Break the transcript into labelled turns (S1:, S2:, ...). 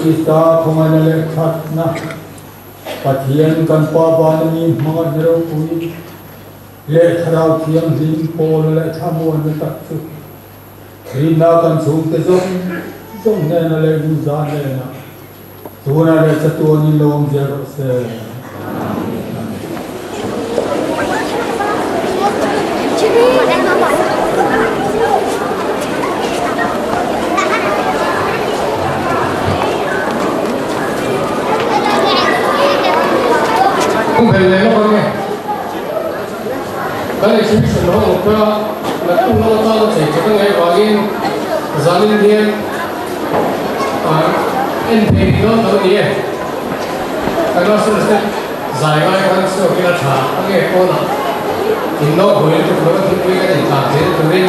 S1: Krista Kumanale Khatna Pathian kan Pavani Magadro Pui Le Kharau Kiam Zin Pol Le Thamu and Tatsu Rina kan Sukte Zong Nena Le Guzanena Tuna Le Satuani Long Zero Se
S2: không phải lấy nó không nghe cái này chính là nó một cái là không nó to nó chỉ cho cái ngày vào in giá lên thiên anh thấy nó đi cái nó sẽ giải ngay cái sự kia là trả cái nghe con à thì nó hồi nó thì cái gì cả thế từ đây